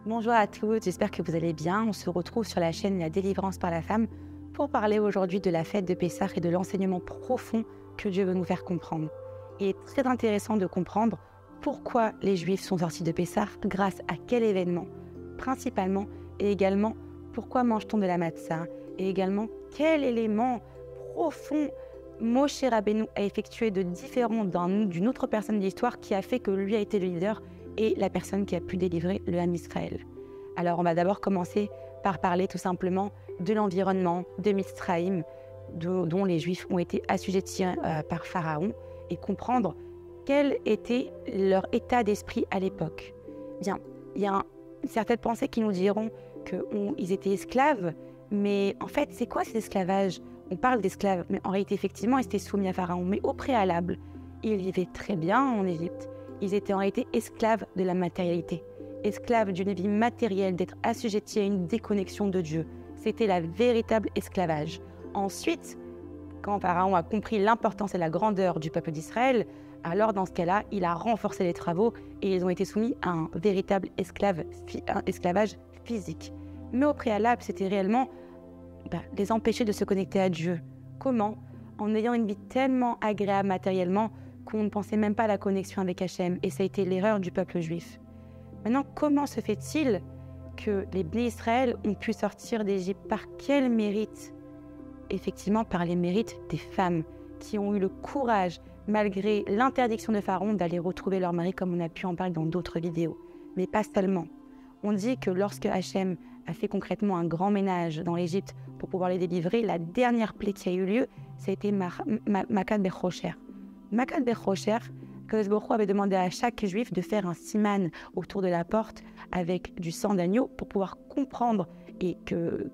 Bonjour à tous, j'espère que vous allez bien. On se retrouve sur la chaîne La Délivrance par la femme pour parler aujourd'hui de la fête de Pessah et de l'enseignement profond que Dieu veut nous faire comprendre. Il est très intéressant de comprendre pourquoi les Juifs sont sortis de Pessah, grâce à quel événement, principalement, et également pourquoi mange-t-on de la matzah, et également quel élément profond Moshe Rabbeinu a effectué de différent d'une autre personne de l'histoire qui a fait que lui a été le leader et la personne qui a pu délivrer le Ham Israël. Alors on va d'abord commencer par parler tout simplement de l'environnement de Mitzraïm, dont les Juifs ont été assujettis par Pharaon, et comprendre quel était leur état d'esprit à l'époque. Bien, il y a certaines pensées qui nous diront qu'ils étaient esclaves, mais en fait, c'est quoi cet esclavage? On parle d'esclaves, mais en réalité, effectivement, ils étaient soumis à Pharaon. Mais au préalable, ils vivaient très bien en Égypte. Ils étaient en réalité esclaves de la matérialité, esclaves d'une vie matérielle, d'être assujettis à une déconnexion de Dieu. C'était la véritable esclavage. Ensuite, quand Pharaon a compris l'importance et la grandeur du peuple d'Israël, alors dans ce cas-là, il a renforcé les travaux et ils ont été soumis à un véritable esclavage physique. Mais au préalable, c'était réellement les empêcher de se connecter à Dieu. Comment? En ayant une vie tellement agréable matériellement qu'on ne pensait même pas à la connexion avec Hachem, et ça a été l'erreur du peuple juif. Maintenant, comment se fait-il que les Bnei Israël ont pu sortir d'Égypte? Par quel mérite? Effectivement, par les mérites des femmes qui ont eu le courage, malgré l'interdiction de Pharaon, d'aller retrouver leur mari, comme on a pu en parler dans d'autres vidéos. Mais pas seulement. On dit que lorsque Hachem a fait concrètement un grand ménage dans l'Égypte pour pouvoir les délivrer, la dernière plaie qui a eu lieu, ça a été Makat Bechocher. Makat Bechocher, Kadosh Baruch Hu avait demandé à chaque juif de faire un siman autour de la porte avec du sang d'agneau pour pouvoir comprendre et que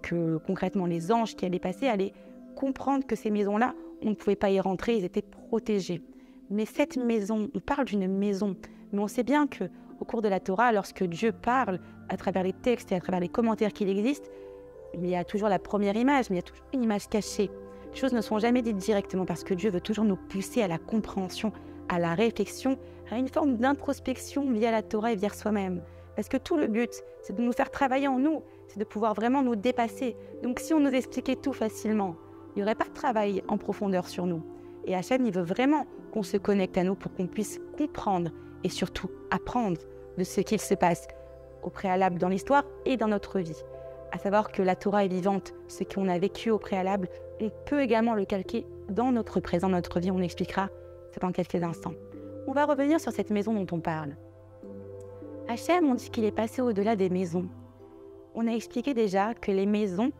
concrètement les anges qui allaient passer allaient comprendre que ces maisons-là, on ne pouvait pas y rentrer, ils étaient protégés. Mais cette maison, on parle d'une maison, mais on sait bien que au cours de la Torah, lorsque Dieu parle à travers les textes et à travers les commentaires qu'il existe, il y a toujours la première image, mais il y a toujours une image cachée. Les choses ne sont jamais dites directement parce que Dieu veut toujours nous pousser à la compréhension, à la réflexion, à une forme d'introspection via la Torah et via soi-même. Parce que tout le but, c'est de nous faire travailler en nous, c'est de pouvoir vraiment nous dépasser. Donc si on nous expliquait tout facilement, il n'y aurait pas de travail en profondeur sur nous. Et Hachem, il veut vraiment qu'on se connecte à nous pour qu'on puisse comprendre et surtout apprendre de ce qu'il se passe au préalable dans l'histoire et dans notre vie. À savoir que la Torah est vivante, ce qu'on a vécu au préalable, on peut également le calquer dans notre présent, notre vie. On expliquera ça dans quelques instants. On va revenir sur cette maison dont on parle. Hachem, on dit qu'il est passé au-delà des maisons. On a expliqué déjà que les maisons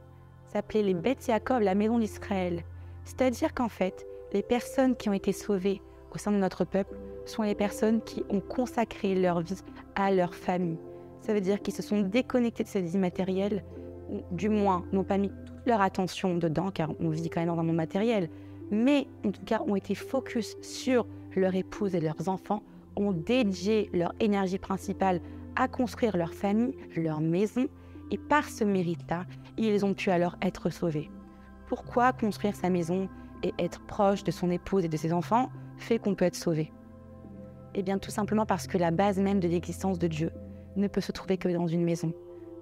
s'appelaient les Beth Yaakov, la maison d'Israël. C'est-à-dire qu'en fait, les personnes qui ont été sauvées au sein de notre peuple sont les personnes qui ont consacré leur vie à leur famille. Ça veut dire qu'ils se sont déconnectés de cette vie matérielle, ou du moins n'ont pas mis toute leur attention dedans, car on vit quand même dans un monde matériel, mais en tout cas ont été focus sur leur épouse et leurs enfants, ont dédié leur énergie principale à construire leur famille, leur maison, et par ce mérite-là, ils ont pu alors être sauvés. Pourquoi construire sa maison et être proche de son épouse et de ses enfants fait qu'on peut être sauvé? Eh bien tout simplement parce que la base même de l'existence de Dieu ne peut se trouver que dans une maison.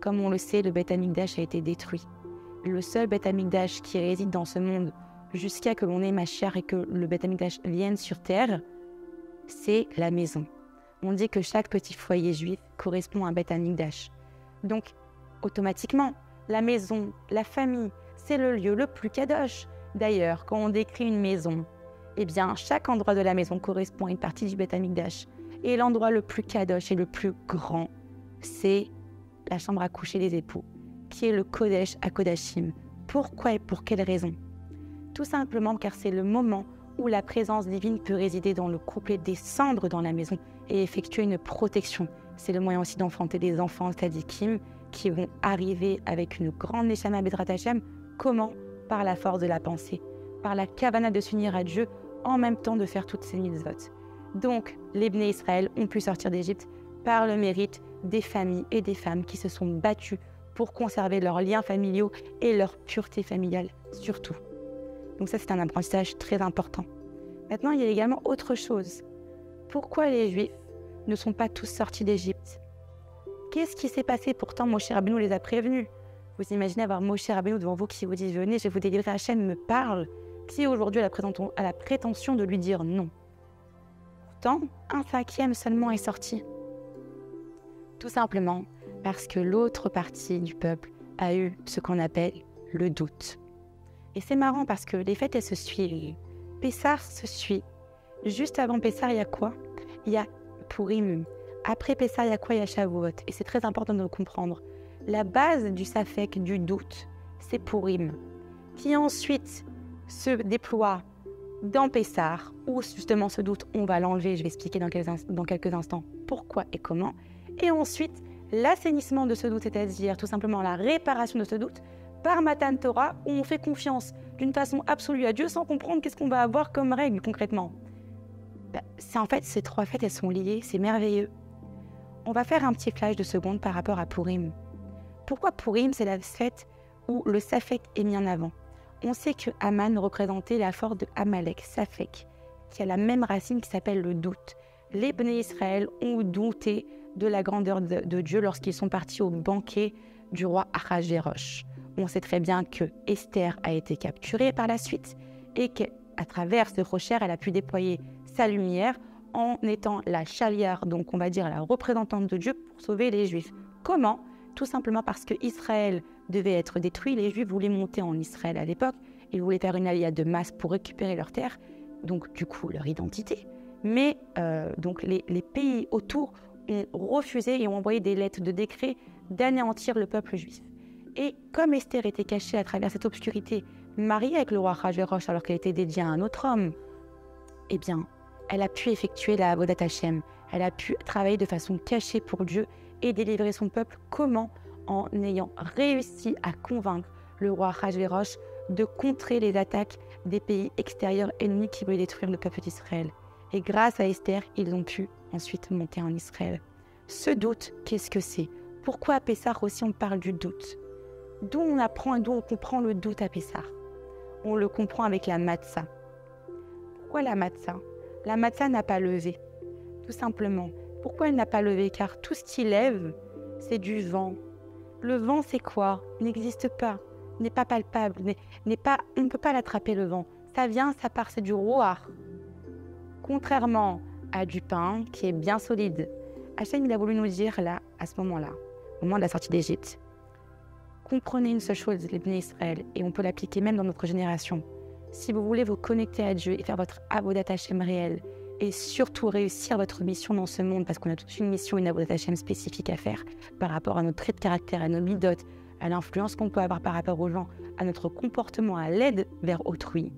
Comme on le sait, le Beth Amikdash a été détruit. Le seul Beth Amikdash qui réside dans ce monde jusqu'à que l'on ait Mashiach et que le Beth Amikdash vienne sur terre, c'est la maison. On dit que chaque petit foyer juif correspond à un Beth Amikdash. Donc, automatiquement, la maison, la famille, c'est le lieu le plus kadosh. D'ailleurs, quand on décrit une maison, eh bien, chaque endroit de la maison correspond à une partie du Beth Amikdash. Et l'endroit le plus kadosh et le plus grand, c'est la chambre à coucher des époux, qui est le Kodesh à Kodashim. Pourquoi et pour quelle raison? Tout simplement car c'est le moment où la présence divine peut résider dans le couple et descendre dans la maison et effectuer une protection. C'est le moyen aussi d'enfanter des enfants tzadikim qui vont arriver avec une grande neshama Bezrat Hashem. Comment? Par la force de la pensée, par la kavana de s'unir à Dieu, en même temps de faire toutes ces mitzvot. Donc, les Bnei Israël ont pu sortir d'Égypte par le mérite des familles et des femmes qui se sont battues pour conserver leurs liens familiaux et leur pureté familiale surtout. Donc ça, c'est un apprentissage très important. Maintenant, il y a également autre chose. Pourquoi les Juifs ne sont pas tous sortis d'Égypte? Qu'est-ce qui s'est passé? Pourtant, Moshe Rabbeinu les a prévenus. Vous imaginez avoir Moshe Rabbeinu devant vous qui vous dit « Venez, je vais vous délivrer, Hachem me parle », qui aujourd'hui a la prétention de lui dire non. Pourtant, un cinquième seulement est sorti. Tout simplement parce que l'autre partie du peuple a eu ce qu'on appelle le doute. Et c'est marrant parce que les fêtes, elles se suivent. Pessah se suit. Juste avant Pessah, il y a quoi? Il y a Purim. Après Pessah, il y a quoi? Il y a Shavuot. Et c'est très important de le comprendre. La base du Safek, du doute, c'est Purim, qui ensuite se déploie dans Pessah, où justement ce doute, on va l'enlever. Je vais expliquer dans quelques instants pourquoi et comment. Et ensuite, l'assainissement de ce doute, c'est-à-dire tout simplement la réparation de ce doute, par Matan Torah, où on fait confiance d'une façon absolue à Dieu sans comprendre qu'est-ce qu'on va avoir comme règle concrètement. En fait, ces trois fêtes, elles sont liées, c'est merveilleux. On va faire un petit flash de secondes par rapport à Purim. Pourquoi Purim, c'est la fête où le Safek est mis en avant? On sait que Haman représentait la force de Amalek, Safek, qui a la même racine qui s'appelle le doute. Les Bnei Israël ont douté de la grandeur de Dieu lorsqu'ils sont partis au banquet du roi Ahasverosh. On sait très bien que Esther a été capturée par la suite et qu'à travers ce rocher, elle a pu déployer sa lumière en étant la chaliar, donc on va dire la représentante de Dieu pour sauver les Juifs. Comment? Tout simplement parce que Israël devait être détruit. Les Juifs voulaient monter en Israël à l'époque. Ils voulaient faire une alliance de masse pour récupérer leurs terres, donc du coup leur identité. Mais donc les pays autour ont refusé et ont envoyé des lettres de décret d'anéantir le peuple juif. Et comme Esther était cachée à travers cette obscurité, mariée avec le roi Ahasverosh alors qu'elle était dédiée à un autre homme, eh bien, elle a pu effectuer la Avodat Hashem. Elle a pu travailler de façon cachée pour Dieu et délivrer son peuple. Comment? En ayant réussi à convaincre le roi Ahasverosh de contrer les attaques des pays extérieurs ennemis qui voulaient détruire le peuple d'Israël. Et grâce à Esther, ils ont pu ensuite monter en Israël. Ce doute, qu'est-ce que c'est? Pourquoi à Pessah aussi on parle du doute? D'où on apprend et d'où on comprend le doute à Pessah? On le comprend avec la matzah. Pourquoi la matzah? La matzah n'a pas levé, tout simplement. Pourquoi elle n'a pas levé? Car tout ce qui lève, c'est du vent. Le vent, c'est quoi? N'existe pas, n'est pas palpable, on ne peut pas l'attraper le vent. Ça vient, ça part, c'est du roar. Contrairement à du pain qui est bien solide. Hachem, il a voulu nous dire là, à ce moment-là, au moment de la sortie d'Égypte, comprenez une seule chose, les Bnei Israël, et on peut l'appliquer même dans notre génération. Si vous voulez vous connecter à Dieu et faire votre Avodat Hashem réel, et surtout réussir votre mission dans ce monde, parce qu'on a tous une mission, une Avodat Hashem spécifique à faire par rapport à nos traits de caractère, à nos midotes, à l'influence qu'on peut avoir par rapport aux gens, à notre comportement, à l'aide vers autrui,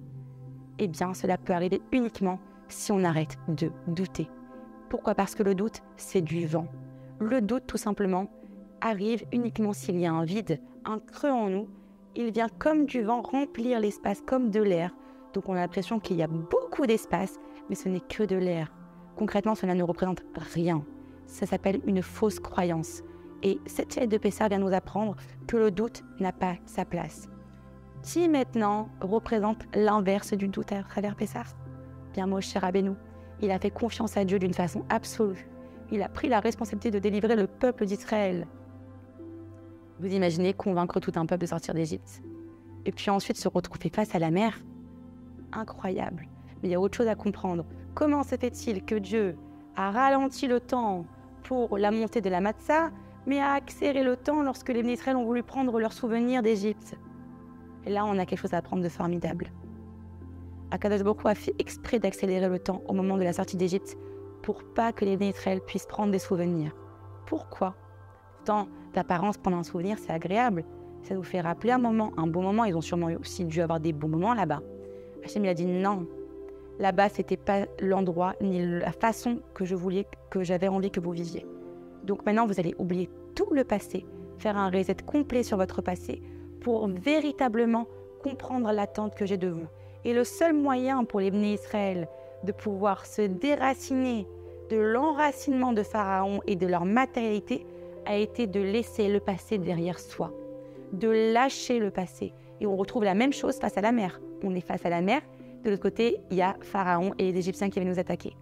eh bien cela peut arriver uniquement si on arrête de douter. Pourquoi? Parce que le doute, c'est du vent. Le doute, tout simplement, arrive uniquement s'il y a un vide, un creux en nous. Il vient comme du vent remplir l'espace, comme de l'air. Donc on a l'impression qu'il y a beaucoup d'espace, mais ce n'est que de l'air. Concrètement, cela ne représente rien. Ça s'appelle une fausse croyance. Et cette fête de Pessah vient nous apprendre que le doute n'a pas sa place. Qui maintenant représente l'inverse du doute à travers Pessah? Bien Moshe Rabbeinu. Il a fait confiance à Dieu d'une façon absolue. Il a pris la responsabilité de délivrer le peuple d'Israël. Vous imaginez convaincre tout un peuple de sortir d'Égypte. Et puis ensuite se retrouver face à la mer. Incroyable. Mais il y a autre chose à comprendre. Comment se fait-il que Dieu a ralenti le temps pour la montée de la Matzah, mais a accéléré le temps lorsque les Bnei Israël ont voulu prendre leurs souvenirs d'Égypte? Et là, on a quelque chose à apprendre de formidable. Akadosh Baruch Hu a fait exprès d'accélérer le temps au moment de la sortie d'Égypte pour pas que les Bnei Israël puissent prendre des souvenirs. Pourquoi? Pourtant, d'apparence, prendre un souvenir, c'est agréable. Ça nous fait rappeler un moment, un bon moment. Ils ont sûrement aussi dû avoir des bons moments là-bas. Hachem, il a dit non. Là-bas, c'était pas l'endroit ni la façon que j'avais envie que vous viviez. Donc maintenant, vous allez oublier tout le passé, faire un reset complet sur votre passé pour véritablement comprendre l'attente que j'ai de vous. Et le seul moyen pour les Bnei Israël de pouvoir se déraciner de l'enracinement de Pharaon et de leur matérialité a été de laisser le passé derrière soi, de lâcher le passé. Et on retrouve la même chose face à la mer. On est face à la mer, de l'autre côté, il y a Pharaon et les Égyptiens qui viennent nous attaquer.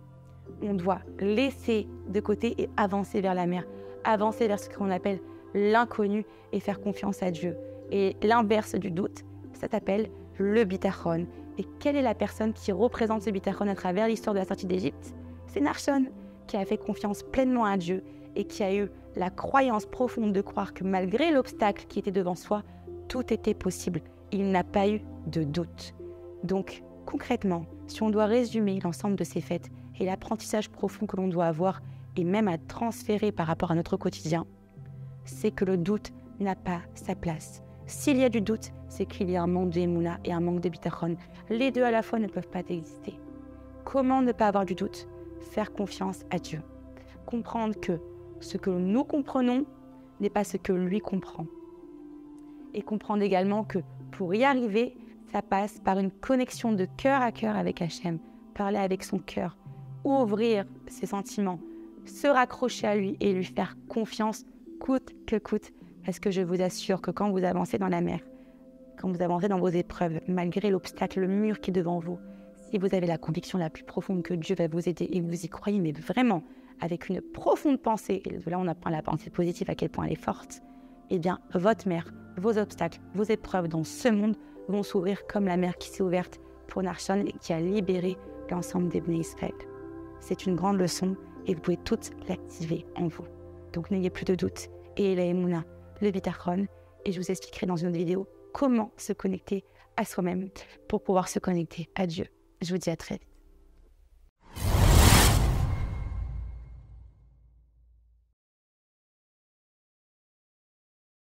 On doit laisser de côté et avancer vers la mer. avancer vers ce qu'on appelle l'inconnu et faire confiance à Dieu. Et l'inverse du doute, ça s'appelle le bitachon. Et quelle est la personne qui représente ce bitachon à travers l'histoire de la sortie d'Égypte? C'est Nachshon, qui a fait confiance pleinement à Dieu et qui a eu la croyance profonde de croire que malgré l'obstacle qui était devant soi, tout était possible. Il n'a pas eu de doute. Donc, concrètement, si on doit résumer l'ensemble de ces fêtes et l'apprentissage profond que l'on doit avoir et même à transférer par rapport à notre quotidien, c'est que le doute n'a pas sa place. S'il y a du doute, c'est qu'il y a un manque d'émouna et un manque de bitachon. Les deux à la fois ne peuvent pas exister. Comment ne pas avoir du doute? Faire confiance à Dieu. Comprendre que ce que nous comprenons n'est pas ce que lui comprend. Et comprendre également que pour y arriver, ça passe par une connexion de cœur à cœur avec Hachem. Parler avec son cœur, ouvrir ses sentiments, se raccrocher à lui et lui faire confiance coûte que coûte. Parce que je vous assure que quand vous avancez dans la mer, quand vous avancez dans vos épreuves, malgré l'obstacle, le mur qui est devant vous, si vous avez la conviction la plus profonde que Dieu va vous aider et vous y croyez, mais vraiment avec une profonde pensée, et là on apprend la pensée positive à quel point elle est forte, eh bien votre mer, vos obstacles, vos épreuves dans ce monde vont s'ouvrir comme la mer qui s'est ouverte pour Nachshon et qui a libéré l'ensemble des Bnei Israël. C'est une grande leçon et vous pouvez toutes l'activer en vous. Donc n'ayez plus de doute. Et la Emouna, le bitachon, et je vous expliquerai dans une autre vidéo comment se connecter à soi-même pour pouvoir se connecter à Dieu. Je vous dis à très vite.